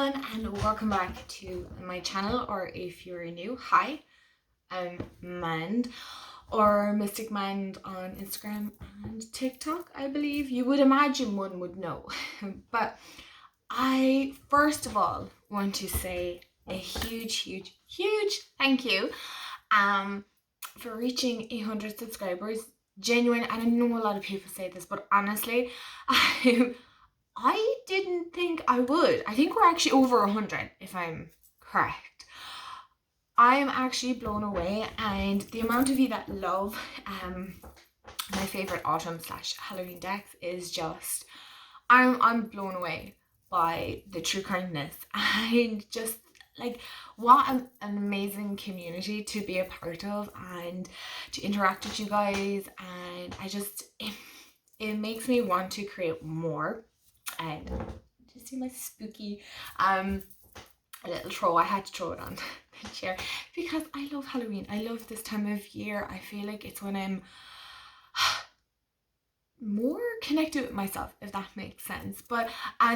everyone, and welcome back to my channel, or if you're new, hi, I'm Mand, or Mystic Mand on Instagram and TikTok, I believe. You would imagine one would know. But I first of all want to say a huge thank you for reaching 100 subscribers. Genuine, and I know a lot of people say this, but honestly, I didn't think I would. I think we're actually over 100, if I'm correct. I am actually blown away, and the amount of you that love my favorite autumn / Halloween decks is just, I'm blown away by the true kindness and just like what an amazing community to be a part of and to interact with you guys. And I just, it makes me want to create more. And just see my spooky little throw. I had to throw it on the chair because I love Halloween. I love this time of year. I feel like it's when I'm more connected with myself, if that makes sense. But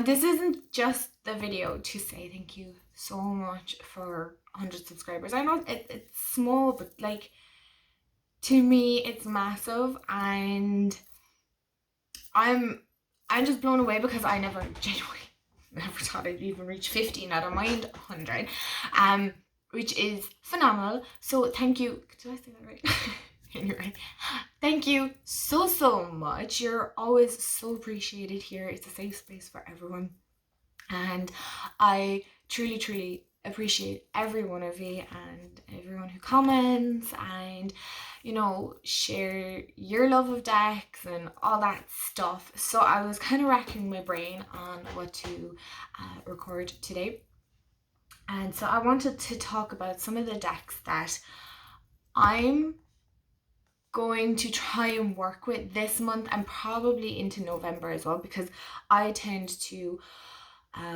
this isn't just the video to say thank you so much for 100 subscribers. I know it's small, but like to me it's massive, and I'm just blown away because I genuinely never thought I'd even reach 50, not a mind 100, which is phenomenal. So thank you. Did I say that right? Anyway, thank you so much. You're always so appreciated here. It's a safe space for everyone, and I truly appreciate every one of you and everyone who comments and, you know, share your love of decks and all that stuff. So I was kind of racking my brain on what to record today, and so I wanted to talk about some of the decks that I'm going to try and work with this month and probably into November as well, because I tend to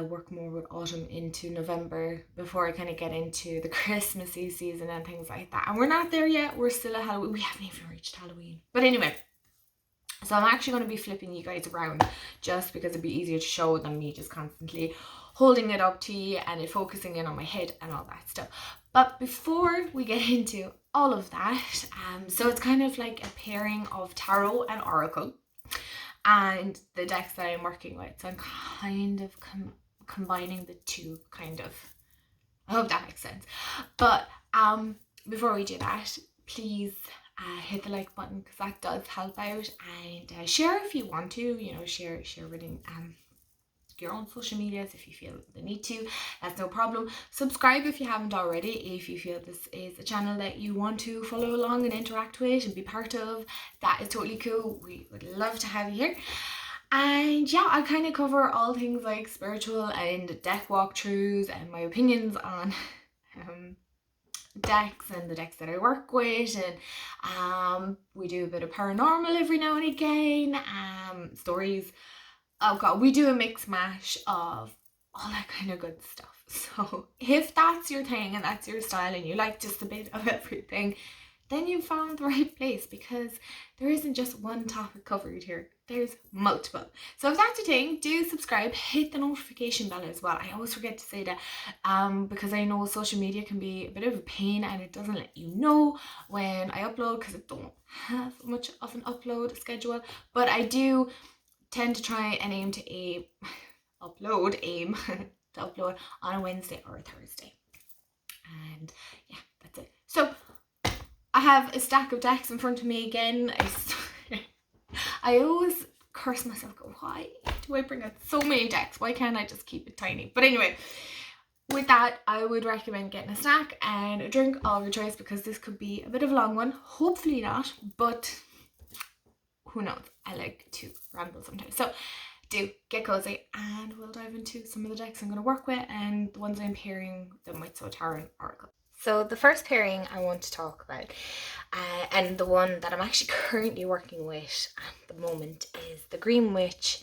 work more with autumn into November before I kind of get into the Christmassy season and things like that. And we're not there yet. We're still at Halloween. We haven't even reached Halloween. But anyway, so I'm actually going to be flipping you guys around just because it'd be easier to show than me just constantly holding it up to you and it focusing in on my head and all that stuff. But before we get into all of that, so it's kind of like a pairing of tarot and oracle and the decks that I'm working with. So I'm kind of combining the two, kind of. I hope that makes sense. But before we do that, please hit the like button because that does help out, and share if you want to, you know, share within your own social medias if you feel the need to. That's no problem. Subscribe if you haven't already, if you feel this is a channel that you want to follow along and interact with and be part of. That is totally cool. We would love to have you here. And yeah, I kind of cover all things like spiritual and deck walkthroughs and my opinions on decks and the decks that I work with, and we do a bit of paranormal every now and again, stories. Oh god, we do a mix mash of all that kind of good stuff. So if that's your thing and that's your style and you like just a bit of everything, then you found the right place, because there isn't just one topic covered here. There's multiple. So if that's your thing, do subscribe, hit the notification bell as well. I always forget to say that because I know social media can be a bit of a pain and it doesn't let you know when I upload because I don't have much of an upload schedule. But I do tend to try and aim to upload on a Wednesday or a Thursday. And yeah, that's it. So I have a stack of decks in front of me again. I always curse myself, go, why do I bring out so many decks? Why can't I just keep it tiny? But anyway, with that, I would recommend getting a snack and a drink of your choice, because this could be a bit of a long one. Hopefully not, but who knows? I like to ramble sometimes. So do get cozy, and we'll dive into some of the decks I'm going to work with and the ones I'm pairing them with, so tarot and oracle. So the first pairing I want to talk about, and the one that I'm actually currently working with at the moment, is the Green Witch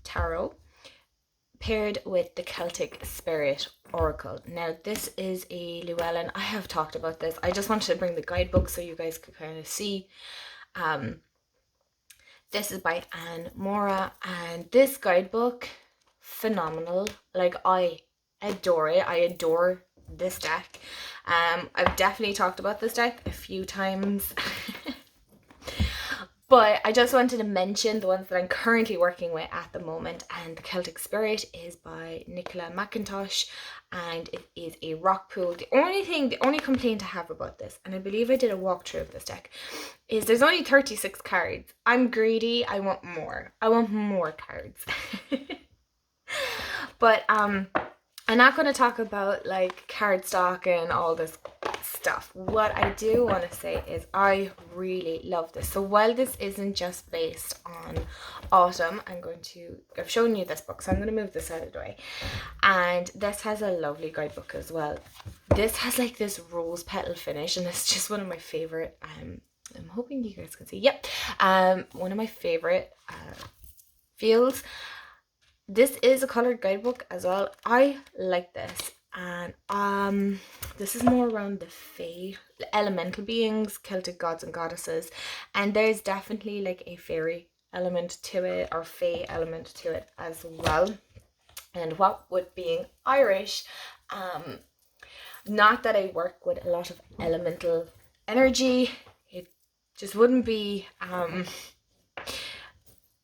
Tarot paired with the Celtic Spirit Oracle. Now this is a Llewellyn. I have talked about this. I just wanted to bring the guidebook so you guys could kind of see. This is by Anne Mora, and this guidebook, phenomenal. Like, I adore it. I adore this deck. I've definitely talked about this deck a few times. But I just wanted to mention the ones that I'm currently working with at the moment, and the Celtic Spirit is by Nicola McIntosh, and it is a rock pool. The only complaint I have about this, and I believe I did a walkthrough of this deck, is there's only 36 cards. I'm greedy, I want more. I want more cards. But I'm not going to talk about like cardstock and all this stuff. What I do want to say is I really love this. So while this isn't just based on autumn, I've shown you this book, so I'm going to move this out of the way. And this has a lovely guidebook as well. This has like this rose petal finish, and it's just one of my favorite. I'm hoping you guys can see. Yep. One of my favorite feels. This is a colored guidebook as well. I like this. And this is more around the fae, the elemental beings, Celtic gods and goddesses, and there's definitely like a fairy element to it, or fae element to it as well. And what with being Irish, not that I work with a lot of elemental energy, it just wouldn't be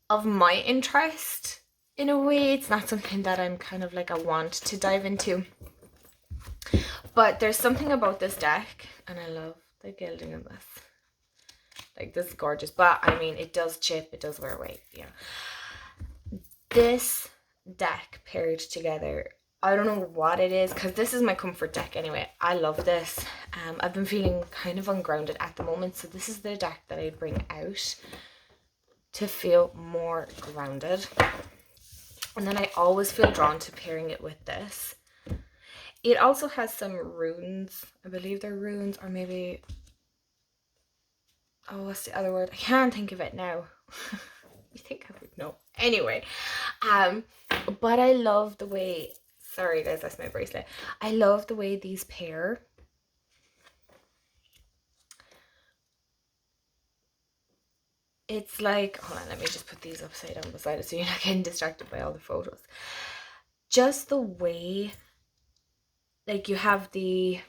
of my interest in a way. It's not something that I'm kind of like I want to dive into. But there's something about this deck, and I love the gilding of this. Like, this is gorgeous. But, I mean, it does chip, it does wear away, yeah. This deck paired together, I don't know what it is, because this is my comfort deck anyway. I love this. I've been feeling kind of ungrounded at the moment, so this is the deck that I bring out to feel more grounded. And then I always feel drawn to pairing it with this. It also has some runes. I believe they're runes, or maybe... oh, what's the other word? I can't think of it now. You think I would know. Anyway. But I love the way... sorry guys, that's my bracelet. I love the way these pair. It's like... hold on, let me just put these upside down beside it so you're not getting distracted by all the photos. Just the way... like, you have the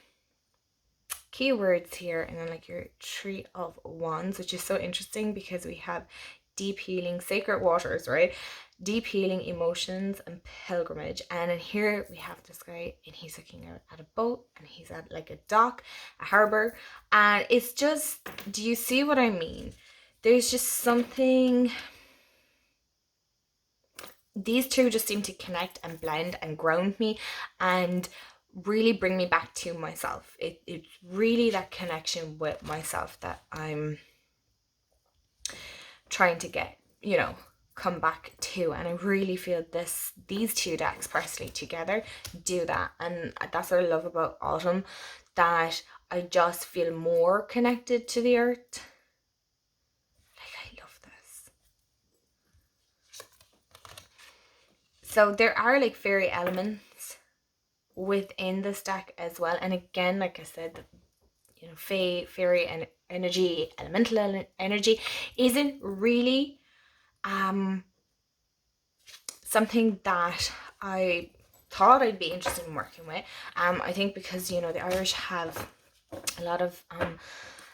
keywords here, and then like your Tree of Wands, which is so interesting because we have deep healing, sacred waters, right? Deep healing, emotions, and pilgrimage. And in here we have this guy, and he's looking out at a boat, and he's at like a dock, a harbor, and it's just, do you see what I mean? There's just something... these two just seem to connect and blend and ground me and really bring me back to myself. It's really that connection with myself that I'm trying to get, you know, come back to. And I really feel these two decks personally together do that. And that's what I love about autumn, that I just feel more connected to the earth. Like, I love this. So there are like fairy elements within this deck as well, and again, like I said, you know, fairy and energy, elemental energy isn't really something that I thought I'd be interested in working with. I think because, you know, the Irish have a lot of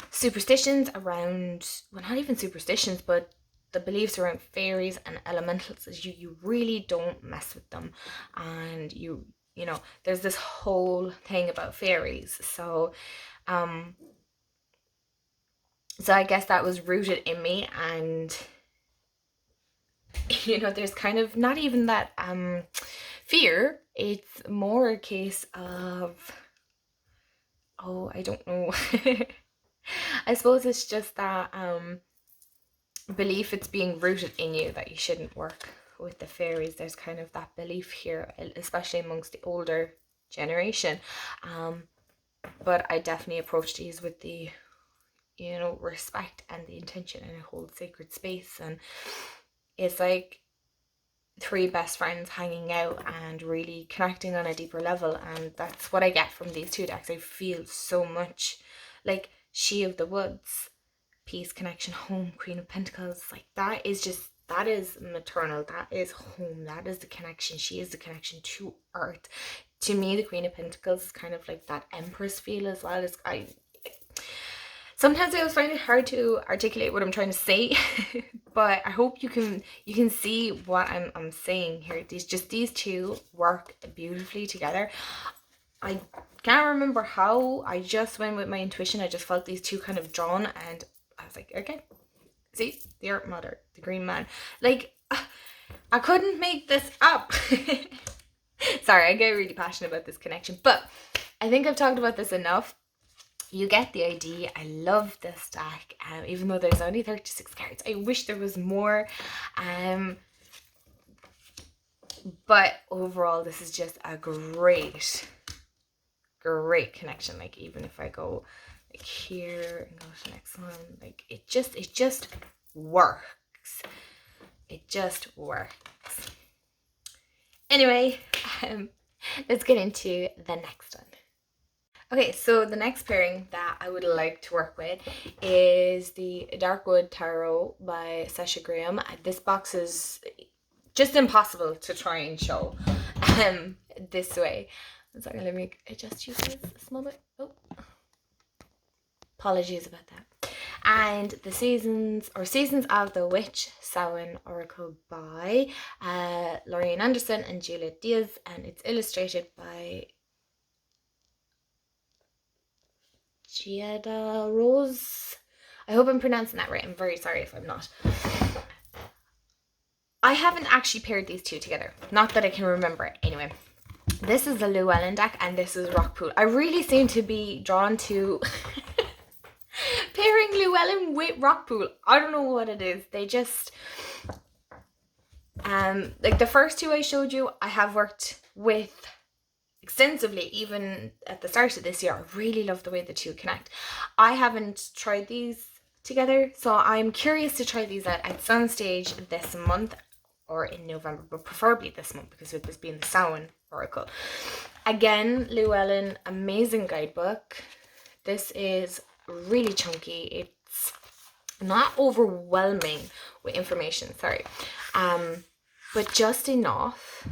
superstitions around, well, not even superstitions, but the beliefs around fairies and elementals is you really don't mess with them, and you know, there's this whole thing about fairies. So so I guess that was rooted in me, and you know, there's kind of not even that fear. It's more a case of, oh, I don't know. I suppose it's just that belief, it's being rooted in you that you shouldn't work with the fairies. There's kind of that belief here, especially amongst the older generation. But I definitely approach these with the, you know, respect and the intention, and I hold sacred space, and it's like three best friends hanging out and really connecting on a deeper level. And that's what I get from these two decks. I feel so much like She of the Woods, peace, connection, home, Queen of Pentacles. Like, that is just, that is maternal, that is home, that is the connection. She is the connection to earth. to me, the Queen of Pentacles is kind of like that Empress feel as well. Sometimes I always find it hard to articulate what I'm trying to say, but I hope you can see what I'm saying here. These two work beautifully together. I can't remember how. I just went with my intuition. I just felt these two kind of drawn, and I was like, okay, see, the Earth Mother, the Green Man. Like, I couldn't make this up. Sorry, I get really passionate about this connection, but I think I've talked about this enough. You get the idea. I love this deck, even though there's only 36 cards. I wish there was more. But overall, this is just a great connection. Like, even if I go like here and go to the next one, like it just works. It just works. Anyway, let's get into the next one. Okay, so the next pairing that I would like to work with is the Darkwood Tarot by Sasha Graham. This box is just impossible to try and show this way. So let me adjust you guys a small bit. Oh, apologies about that. And the Seasons of the Witch Samhain Oracle by Lorraine Anderson and Juliet Diaz, and it's illustrated by Giada Rose. I hope I'm pronouncing that right. I'm very sorry if I'm not. I haven't actually paired these two together. Not that I can remember it. Anyway, this is the Llewellyn deck and this is Rockpool. I really seem to be drawn to pairing Llewellyn with Rockpool. I don't know what it is. They just... like the first two I showed you, I have worked with extensively, even at the start of this year. I really love the way the two connect. I haven't tried these together, so I'm curious to try these out at some stage this month or in November, but preferably this month because with this being the Samhain Oracle. Again, Llewellyn, amazing guidebook. This is really chunky. It's not overwhelming with information, sorry, but just enough.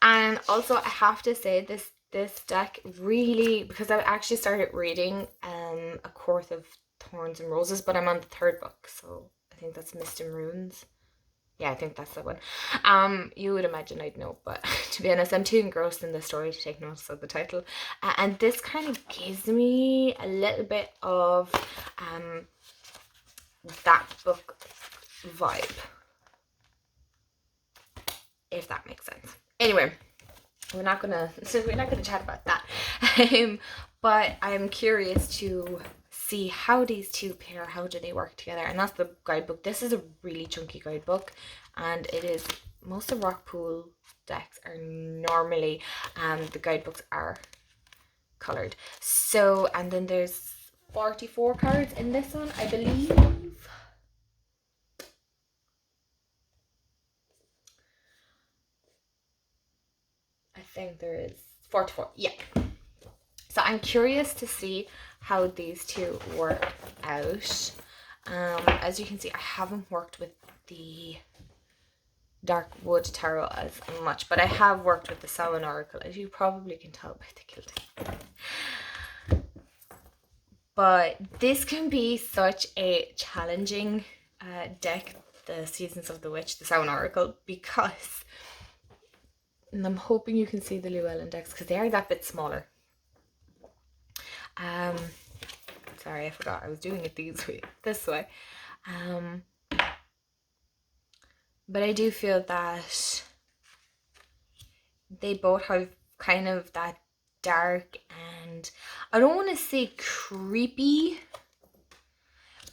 And also I have to say this deck really, because I've actually started reading A Court of Thorns and Roses, but I'm on the third book, so I think that's Mist and Runes. Yeah, I think that's the one. You would imagine I'd know, but to be honest, I'm too engrossed in the story to take notice of the title. And this kind of gives me a little bit of that book vibe, if that makes sense. Anyway, we're not gonna chat about that. But I'm curious to see how these two pair, how do they work together, and that's the guidebook. This is a really chunky guidebook, and it is, most of Rockpool decks are normally the guidebooks are colored. So, and then there's 44 cards in this one, I believe. I think there is 44. Yeah. So I'm curious to see how these two work out. As you can see, I haven't worked with the Darkwood Tarot as much, but I have worked with the Samhain Oracle, as you probably can tell by the quilting. But this can be such a challenging deck, the Seasons of the Witch, the Samhain Oracle, because, and I'm hoping you can see the Llewellyn decks because they are that bit smaller. Sorry, I forgot I was doing it this way. But I do feel that they both have kind of that dark, and I don't want to say creepy,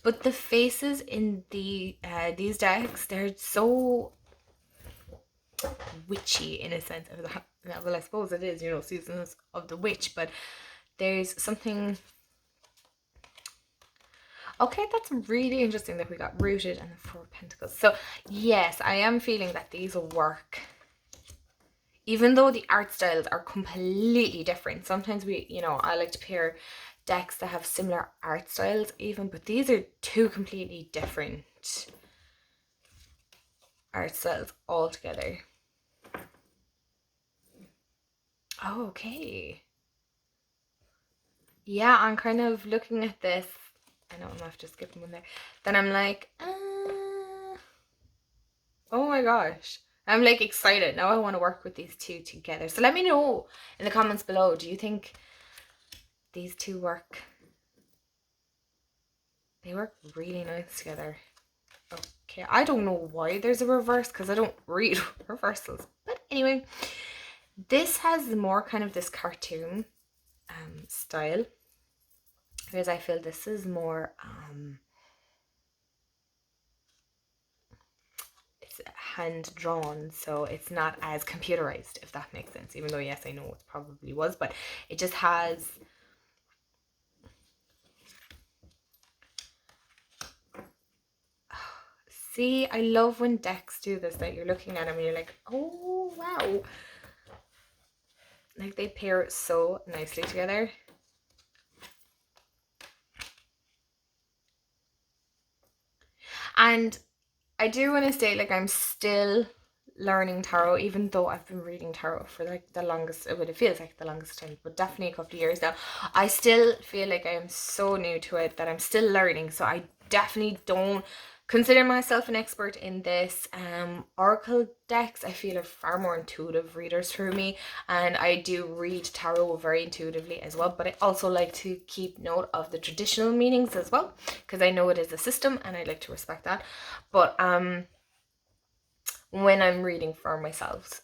but the faces in these decks, they're so witchy in a sense of that. Well, I suppose it is, you know, Seasons of the Witch, but there's something... Okay, that's really interesting that we got Rooted and the Four of Pentacles. So yes, I am feeling that these will work, even though the art styles are completely different. Sometimes I like to pair decks that have similar art styles even, but these are two completely different art styles altogether. Oh, okay. Yeah, I'm kind of looking at this. I know I'm after skipping one there. Then I'm like, oh my gosh. I'm like excited. Now I want to work with these two together. So let me know in the comments below. Do you think these two work? They work really nice together. Okay, I don't know why there's a reverse because I don't read reversals. But anyway, this has more kind of this cartoon style. Whereas I feel this is more it's hand drawn, so it's not as computerized, if that makes sense. Even though yes, I know it probably was, but it just has see, I love when decks do this, that you're looking at them and you're like, oh wow. Like they pair so nicely together. And I do want to say, like, I'm still learning tarot, even though I've been reading tarot for like the longest, it feels like the longest time, but definitely a couple of years now. I still feel like I am so new to it that I'm still learning. So I definitely don't consider myself an expert in this. Oracle decks I feel are far more intuitive readers for me, and I do read tarot very intuitively as well, but I also like to keep note of the traditional meanings as well, because I know it is a system and I like to respect that. But when I'm reading for myself,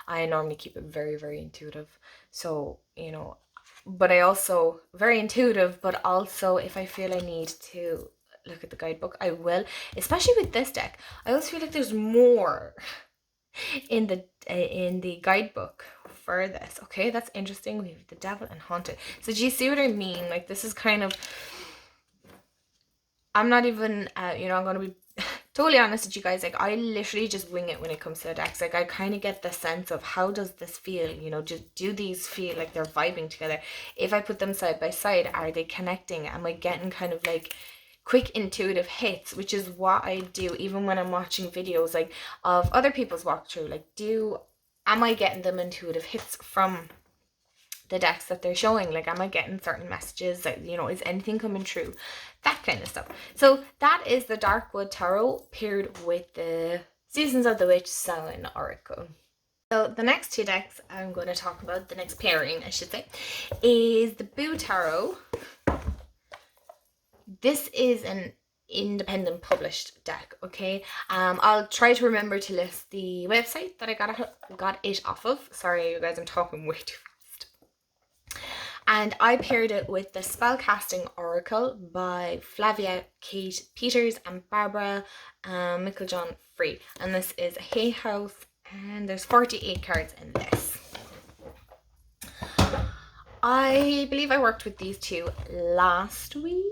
I normally keep it very, very intuitive. So, you know, but I also very intuitive, but also if I feel I need to look at the guidebook, I will. Especially with this deck, I always feel like there's more in the guidebook for this. Okay, that's interesting. We have the devil and haunted. So do you see what I mean? Like this is kind of, I'm not even you know, I'm gonna be totally honest with you guys, like I literally just wing it when it comes to the decks. Like I kind of get the sense of how does this feel, you know, do these feel like they're vibing together? If I put them side by side, are they connecting? Am I getting kind of like quick intuitive hits, which is what I do even when I'm watching videos like of other people's walkthrough. Like am I getting them intuitive hits from the decks that they're showing? Like, am I getting certain messages? Like, you know, is anything coming true? That kind of stuff. So that is the Darkwood Tarot paired with the Seasons of the Witch Samhain Oracle. So the next two decks I'm going to talk about, the next pairing I should say, is the Bootaro. This is an independent published deck, okay? I'll try to remember to list the website that I got it off of. Sorry you guys, I'm talking way too fast. And I paired it with the Spellcasting Oracle by Flavia Kate Peters and Barbara Micklejohn Free. And this is a Hay House, and there's 48 cards in this. I believe I worked with these two last week.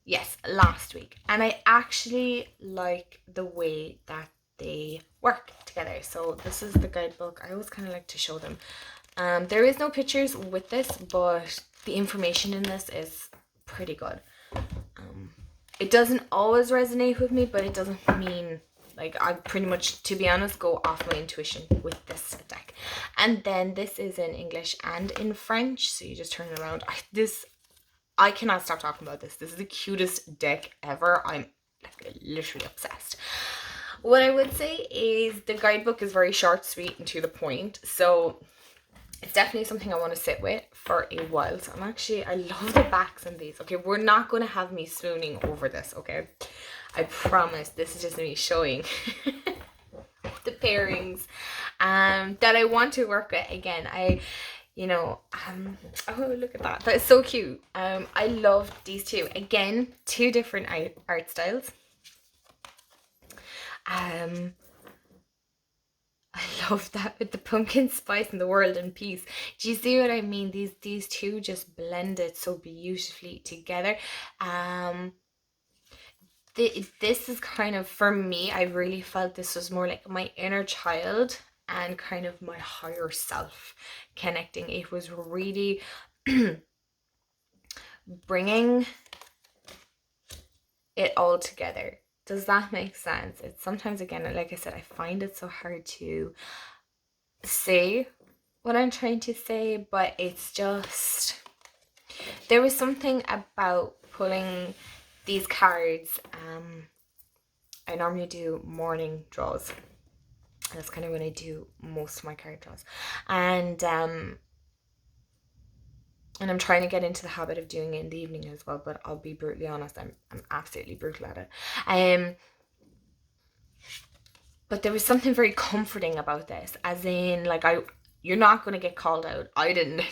Yes, last week. And I actually like the way that they work together. So this is the guidebook. I always kind of like to show them. There is no pictures with this, but the information in this is pretty good. It doesn't always resonate with me, but it doesn't mean, like, I pretty much, to be honest, go off my intuition with this deck. And then this is in English and in French, so you just turn it around. I cannot stop talking about this. This is the cutest deck ever. I'm like literally obsessed. What I would say is the guidebook is very short, sweet, and to the point. So it's definitely something I want to sit with for a while. So I love the backs on these. Okay, we're not going to have me swooning over this, okay? I promise. This is just me showing the pairings that I want to work with. Again, oh, look at that. That is so cute. I love these two. Again, two different art styles. I love that with the pumpkin spice and the world and peace. Do you see what I mean? These two just blended so beautifully together. This is kind of, for me, I really felt this was more like my inner child and kind of my higher self connecting. It was really bringing it all together. Does that make sense? It's sometimes, again, like I said, I find it so hard to say what I'm trying to say, but it's just, there was something about pulling these cards. I normally do morning draws. That's kind of when I do most of my card draws. And I'm trying to get into the habit of doing it in the evening as well, but I'll be brutally honest, I'm absolutely brutal at it. But there was something very comforting about this, as in, like, you're not going to get called out. I didn't.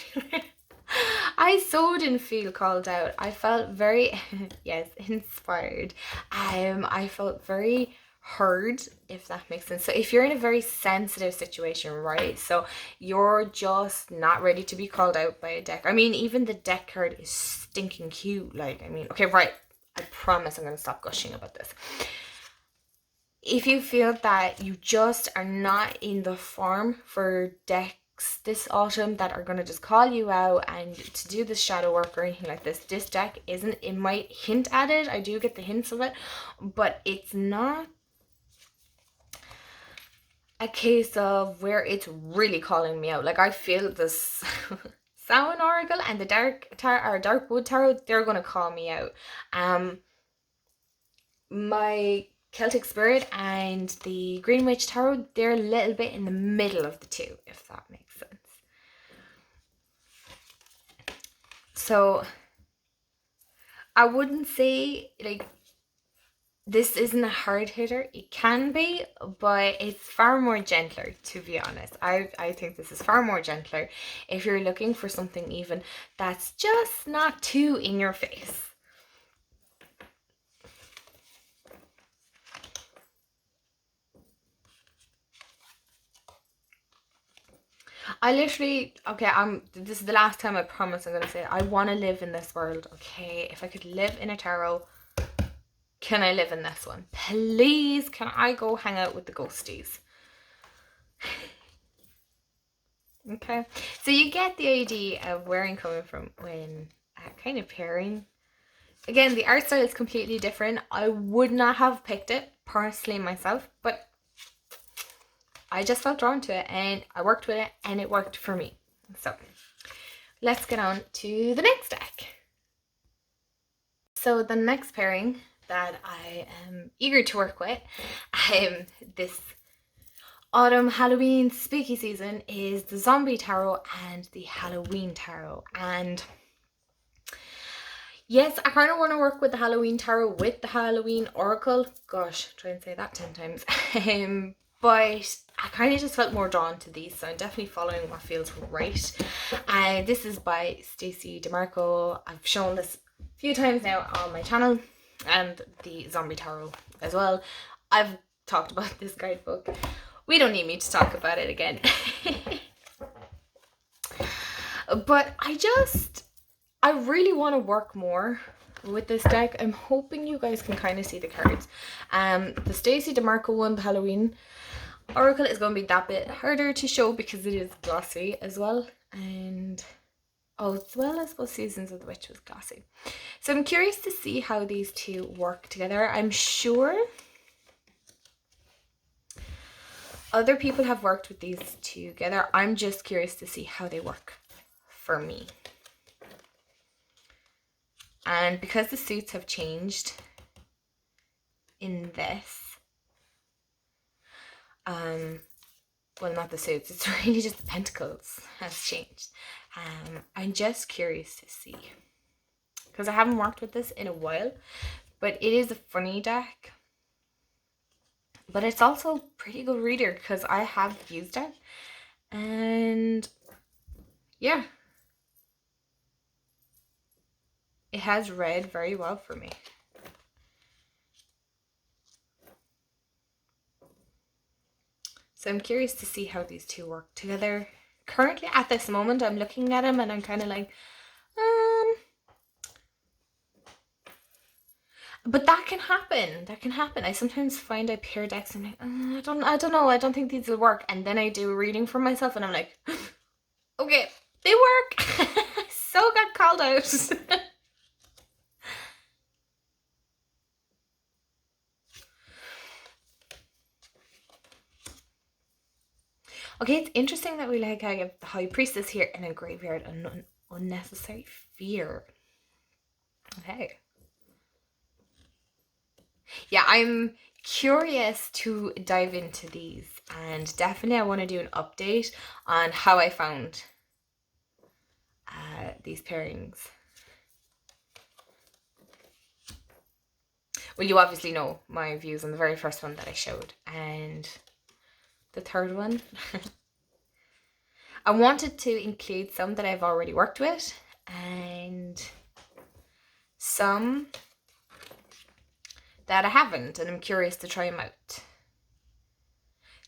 I so didn't feel called out. I felt very, yes, inspired. I felt very heard, if that makes sense. So if you're in a very sensitive situation, right? So you're just not ready to be called out by a deck. I mean, even the deck card is stinking cute. Like, I mean, okay, right. I promise I'm going to stop gushing about this. If you feel that you just are not in the form for decks this autumn that are going to just call you out and to do the shadow work or anything like this deck isn't, it might hint at it. I do get the hints of it, but it's not a case of where it's really calling me out. Like, I feel this Samhain Oracle and the Dark Bootaro, they're going to call me out. My Celtic Spirit and the Green Witch Tarot, they're a little bit in the middle of the two, if that makes sense. So I wouldn't say, like, this isn't a hard hitter. It can be, but it's far more gentler, to be honest. I think this is far more gentler if you're looking for something even that's just not too in your face. I literally, okay, this is the last time I promise I'm going to say it. I want to live in this world, okay? If I could live in a tarot, can I live in this one? Please, can I go hang out with the ghosties? Okay, so you get the idea of where I'm coming from when kind of pairing. Again, the art style is completely different. I would not have picked it personally myself, but I just felt drawn to it and I worked with it and it worked for me. So let's get on to the next deck. So the next pairing that I am eager to work with this autumn Halloween spooky season is the Zombie Tarot and the Halloween Tarot. And yes, I kind of want to work with the Halloween Tarot with the Halloween Oracle. Gosh, try and say that 10 times. But I kind of just felt more drawn to these, so I'm definitely following what feels right. And this is by Stacey DeMarco. I've shown this a few times now on my channel, and the Zombie Tarot as well. I've talked about this guidebook. We don't need me to talk about it again. But I really want to work more with this deck. I'm hoping you guys can kind of see the cards. The Stacey DeMarco one, the Halloween Oracle, is going to be that bit harder to show because it is glossy as well. And as well as both Seasons of the Witch was glossy. So I'm curious to see how these two work together. I'm sure other people have worked with these together. I'm just curious to see how they work for me. And because the suits have changed in this, well, not the suits, it's really just the pentacles has changed. I'm just curious to see, because I haven't worked with this in a while, but it is a funny deck. But it's also a pretty good reader because I have used it. And yeah, it has read very well for me. So I'm curious to see how these two work together. Currently, at this moment, I'm looking at them and I'm kind of like, but that can happen. That can happen. I sometimes find I pair decks and I'm like, I don't know. I don't think these will work. And then I do a reading for myself and I'm like, okay, they work. So got called out. Okay, it's interesting that we like have the High Priestess here in a graveyard and unnecessary fear. Okay. Yeah, I'm curious to dive into these, and definitely I want to do an update on how I found these pairings. Well, you obviously know my views on the very first one that I showed, and the third one. I wanted to include some that I've already worked with and some that I haven't, and I'm curious to try them out.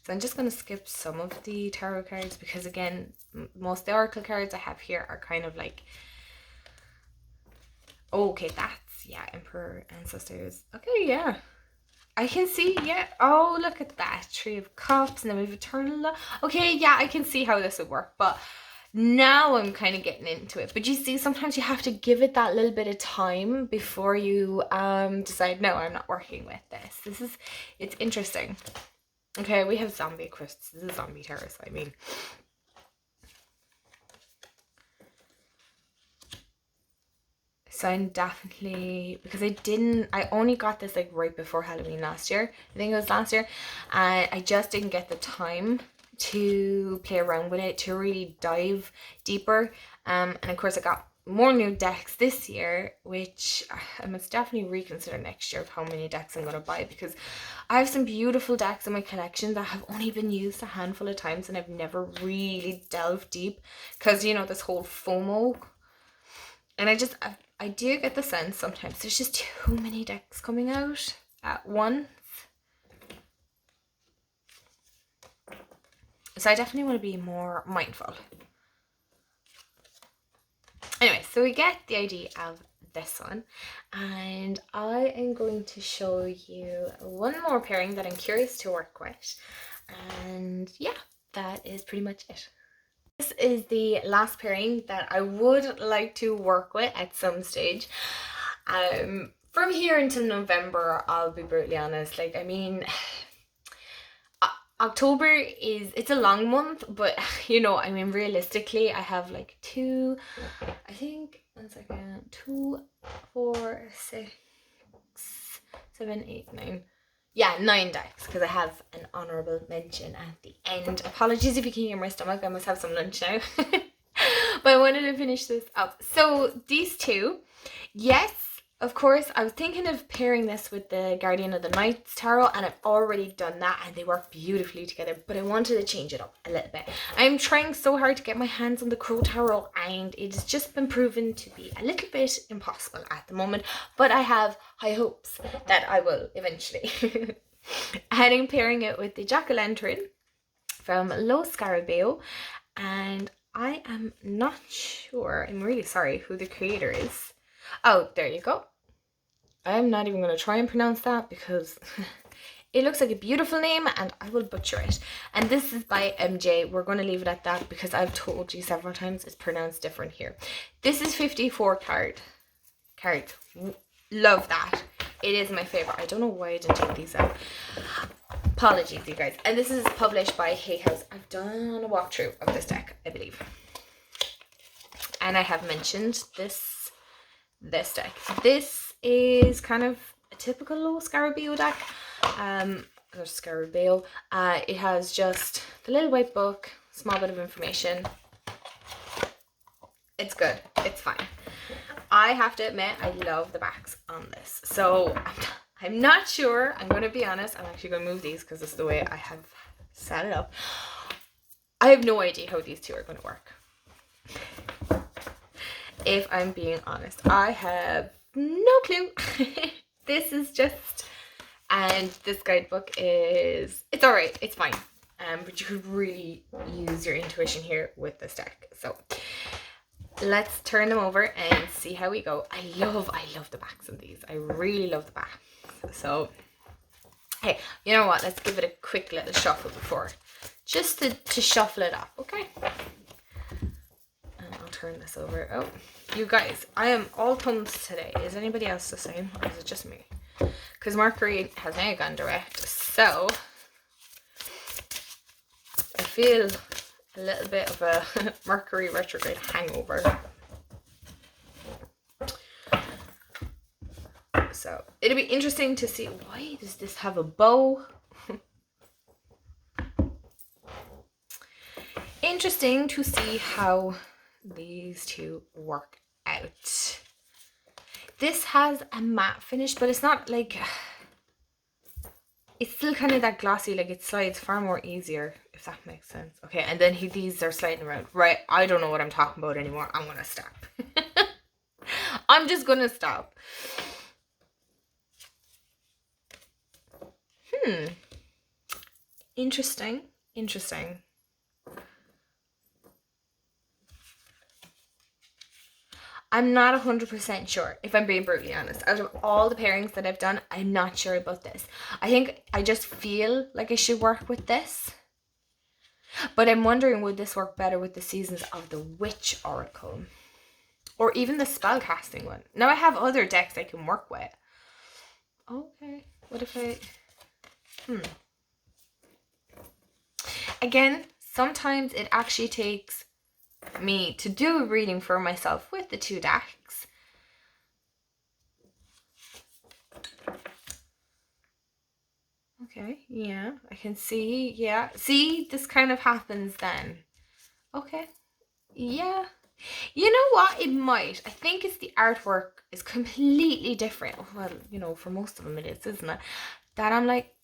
So I'm just going to skip some of the tarot cards because, again, most of the oracle cards I have here are kind of like, oh, okay, that's, yeah, Emperor, Ancestors. Okay, yeah. I can see, yeah. Oh, look at that. Tree of Cups, and then we have Eternal Love. Okay, yeah, I can see how this would work, but now I'm kind of getting into it. But you see, sometimes you have to give it that little bit of time before you decide, no, I'm not working with this. It's interesting. Okay, we have Zombie Crisps. This is Zombie Terrace, I mean. So I'm definitely, because I only got this like right before Halloween last year. I think it was last year. And I just didn't get the time to play around with it, to really dive deeper. And of course I got more new decks this year, which I must definitely reconsider next year of how many decks I'm going to buy, because I have some beautiful decks in my collection that have only been used a handful of times and I've never really delved deep because, you know, this whole FOMO. And I do get the sense sometimes there's just too many decks coming out at once. So I definitely want to be more mindful. Anyway, so we get the idea of this one, and I am going to show you one more pairing that I'm curious to work with, and yeah, that is pretty much it. This is the last pairing that I would like to work with at some stage. From here until November, I'll be brutally honest, like, I mean, October it's a long month, but you know, I mean, realistically I have like 2, 4, 6, 7, 8, 9, yeah, 9 decks, because I have an honorable mention at the end. Apologies if you can hear my stomach, I must have some lunch now. But I wanted to finish this up. So these two, yes, of course, I was thinking of pairing this with the Guardian of the Nights Tarot, and I've already done that and they work beautifully together, but I wanted to change it up a little bit. I'm trying so hard to get my hands on the Crow Tarot, and it's just been proven to be a little bit impossible at the moment, but I have high hopes that I will eventually. I'm pairing it with the Jack-o'-lantern from Scarab Beetle, and I am not sure, I'm really sorry, who the creator is. Oh, there you go. I'm not even going to try and pronounce that because it looks like a beautiful name and I will butcher it. And this is by MJ. We're going to leave it at that because I've told you several times it's pronounced different here. This is 54 cards. Love that. It is my favorite. I don't know why I didn't take these out. Apologies, you guys. And this is published by Hay House. I've done a walkthrough of this deck, I believe. And I have mentioned this deck. This is kind of a typical Scarab Beetle deck. There's Scarab Beetle. It has just the little white book, small bit of information. It's good. It's fine. I have to admit, I love the backs on this. So I'm not sure. I'm going to be honest. I'm actually going to move these because it's the way I have set it up. I have no idea how these two are going to work. If I'm being honest, I have no clue. This is just, and this guidebook is, it's all right, it's fine. But you could really use your intuition here with this deck. So let's turn them over and see how we go. I love the backs of these. I really love the backs. So, hey, you know what? Let's give it a quick little shuffle before, just to shuffle it up, okay? And I'll turn this over. Oh, you guys, I am all thumbs today. Is anybody else the same, or is it just me? Because Mercury has now gone direct, so if feel a little bit of a Mercury retrograde hangover. So it'll be interesting to see, why does this have a bow? Interesting to see how these two work out. This has a matte finish, but it's not like, it's still kind of that glossy, like it slides far more easier, if that makes sense. Okay, and then these are sliding around. Right, I don't know what I'm talking about anymore. I'm gonna stop. I'm just gonna stop. Interesting. I'm not 100% sure, if I'm being brutally honest. Out of all the pairings that I've done, I'm not sure about this. I think I just feel like I should work with this. But I'm wondering, would this work better with the Seasons of the Witch Oracle? Or even the spellcasting one. Now I have other decks I can work with. Okay, what if I... Again, sometimes it actually takes me to do a reading for myself with the two decks. Okay, yeah, I can see, yeah. See, this kind of happens then. Okay, yeah. You know what? It might. I think it's the artwork is completely different. Well, you know, for most of them it is, isn't it? That I'm like,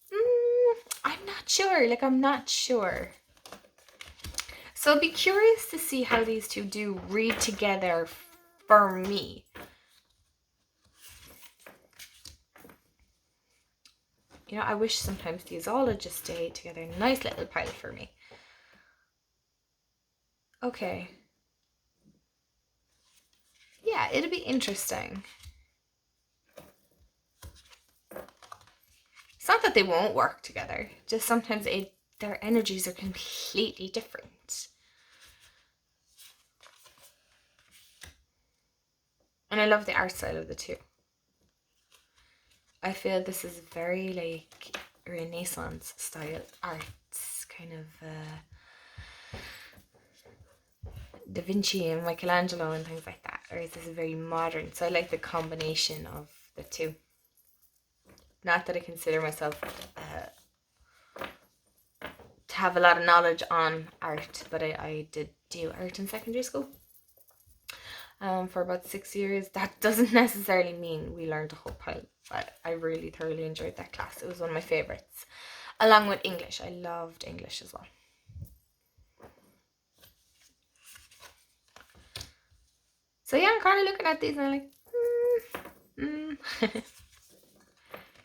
I'm not sure. Like, I'm not sure. So I'll be curious to see how these two do read together for me. You know, I wish sometimes these all would just stay together in a nice little pile for me. Okay. Yeah, it'll be interesting. It's not that they won't work together, just sometimes their energies are completely different. And I love the art style of the two. I feel this is very like Renaissance style arts, kind of Da Vinci and Michelangelo and things like that. Whereas this is very modern, so I like the combination of the two. Not that I consider myself to have a lot of knowledge on art, but I did do art in secondary school for about 6 years. That doesn't necessarily mean we learned a whole pile, but I really thoroughly enjoyed that class. It was one of my favorites, along with English. I loved English as well. So yeah, I'm kind of looking at these and I'm like,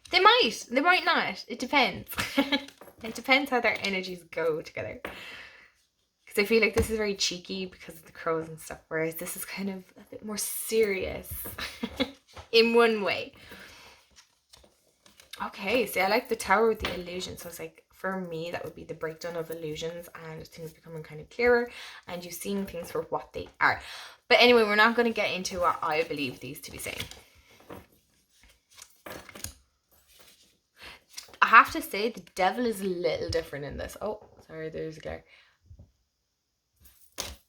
They might not. It depends. It depends how their energies go together. Because I feel like this is very cheeky because of the crows and stuff, whereas this is kind of a bit more serious in one way. Okay, see, I like the tower with the illusion. So it's like, for me, that would be the breakdown of illusions and things becoming kind of clearer and you seeing things for what they are. But anyway, we're not going to get into what I believe these to be saying. I have to say the devil is a little different in this. Oh, sorry, there's a glare.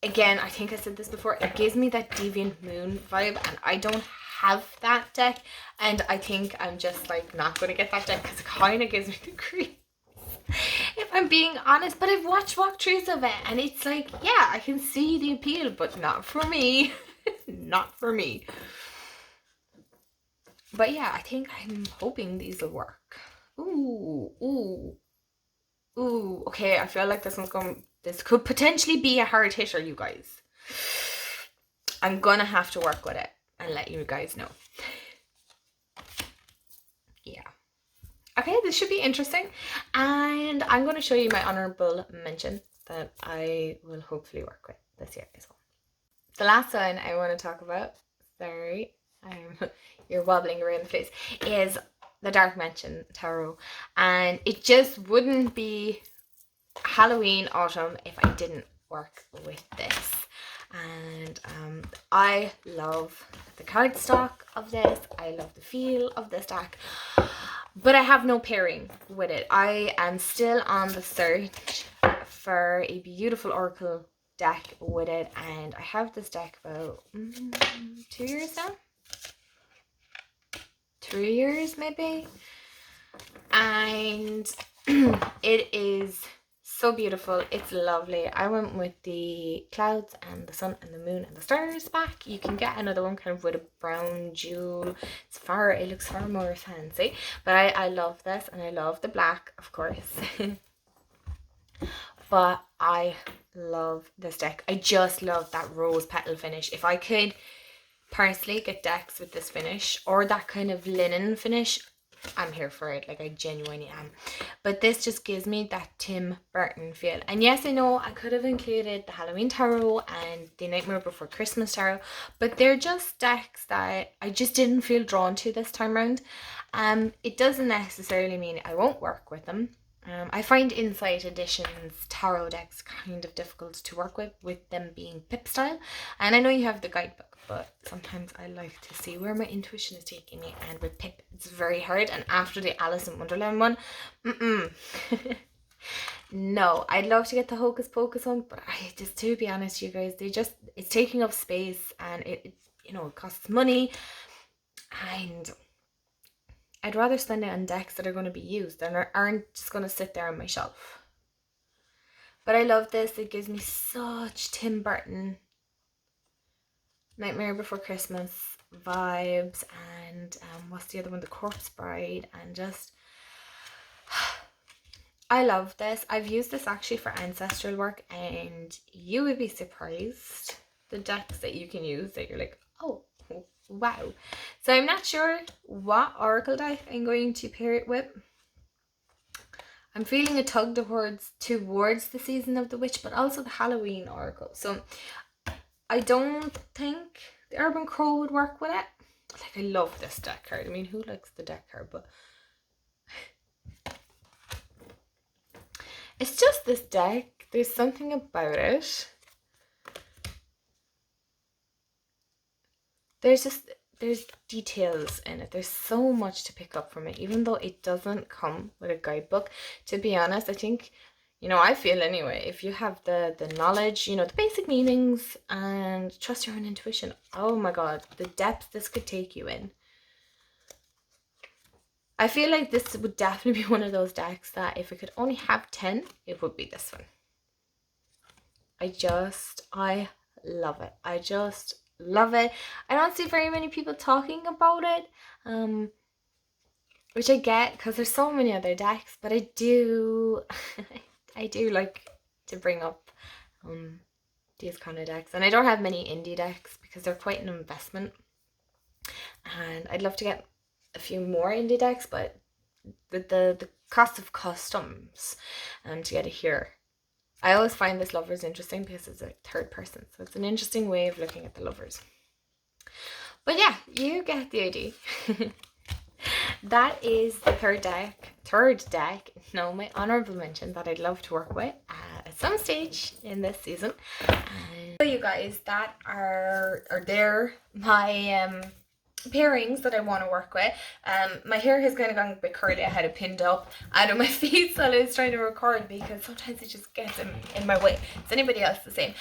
Again, I think I said this before. It gives me that Deviant Moon vibe and I don't have that deck. And I think I'm just like not going to get that deck because it kind of gives me the creeps. If I'm being honest. But I've watched walkthroughs of it and it's like, yeah, I can see the appeal, but not for me. Not for me. But yeah, I think I'm hoping these will work. Ooh. Okay, I feel like this could potentially be a hard hitter, you guys. I'm gonna have to work with it and let you guys know. Yeah. Okay, this should be interesting. And I'm gonna show you my honorable mention that I will hopefully work with this year as well. The last one I want to talk about, sorry, you're wobbling around the place, is the Dark Mansion Tarot. And it just wouldn't be Halloween autumn if I didn't work with this. And I love the cardstock of this. I love the feel of this deck, but I have no pairing with it. I am still on the search for a beautiful Oracle deck with it, and I have this deck about 2 years now, 3 years maybe, and it is so beautiful. It's lovely. I went with the clouds and the sun and the moon and the stars back. You can get another one kind of with a brown jewel. It looks far more fancy, but I love this, and I love the black, of course. But I love this deck. I just love that rose petal finish. If I could personally get decks with this finish or that kind of linen finish, I'm here for it. Like, I genuinely am. But this just gives me that Tim Burton feel. And yes, I know I could have included the Halloween Tarot and the Nightmare Before Christmas Tarot, but they're just decks that I just didn't feel drawn to this time around. It doesn't necessarily mean I won't work with them. I find Insight Edition's tarot decks kind of difficult to work with them being pip style. And I know you have the guidebook, but sometimes I like to see where my intuition is taking me. And with pip, it's very hard. And after the Alice in Wonderland one, no, I'd love to get the Hocus Pocus one, but to be honest, you guys, it's taking up space, and it costs money, and I'd rather spend it on decks that are going to be used and aren't just going to sit there on my shelf. But I love this. It gives me such Tim Burton Nightmare Before Christmas vibes, and what's the other one? The Corpse Bride, and just I love this. I've used this actually for ancestral work, and you would be surprised the decks that you can use that you're like, oh, wow. So I'm not sure what Oracle deck I'm going to pair it with. I'm feeling a tug towards the Season of the Witch, but also the Halloween Oracle. So I don't think the Urban Crow would work with it. Like, I love this deck card. I mean, who likes the deck card? But it's just this deck. There's something about it. There's details in it. There's so much to pick up from it, even though it doesn't come with a guidebook. To be honest, I think, I feel anyway, if you have the knowledge, the basic meanings, and trust your own intuition, oh my god, the depth this could take you in. I feel like this would definitely be one of those decks that if it could only have 10, it would be this one. I love it. I just love it. I don't see very many people talking about it, which I get because there's so many other decks, but I do like to bring up these kind of decks. And I don't have many indie decks because they're quite an investment, and I'd love to get a few more indie decks, but the cost of customs to get it here. I always find this Lovers interesting because it's a third person, so it's an interesting way of looking at the Lovers. But yeah, you get the idea. That is the third deck, no, my honorable mention that I'd love to work with at some stage in this season. So you guys, that are there my pairings that I want to work with. My hair has kind of gone a bit curly. I had it pinned up out of my face while I was trying to record because sometimes it just gets in my way. Is anybody else the same?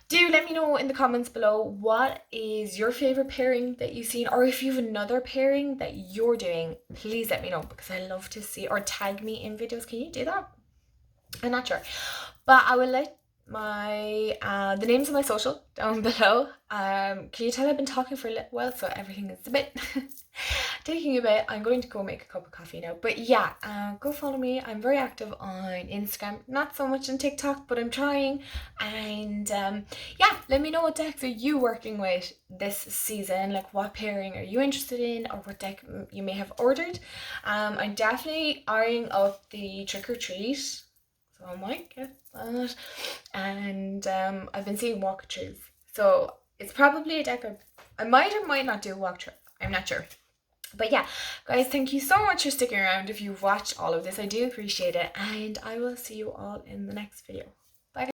Do let me know in the comments below, what is your favorite pairing that you've seen, or if you have another pairing that you're doing, please let me know, because I love to see, or tag me in videos. Can you do that? I'm not sure, but I will let my the names of my social down below. Can you tell I've been talking for a little while, so everything is a bit taking a bit. I'm going to go make a cup of coffee now, but yeah, go follow me. I'm very active on Instagram, not so much on TikTok, but I'm trying. And yeah, let me know what decks are you working with this season, like what pairing are you interested in, or what deck you may have ordered. I'm definitely eyeing up the Trick or Treat, so I might get that. And I've been seeing walkthroughs, so it's probably a deck I might or might not do a walkthrough. I'm not sure. But yeah, guys, thank you so much for sticking around. If you've watched all of this, I do appreciate it, and I will see you all in the next video.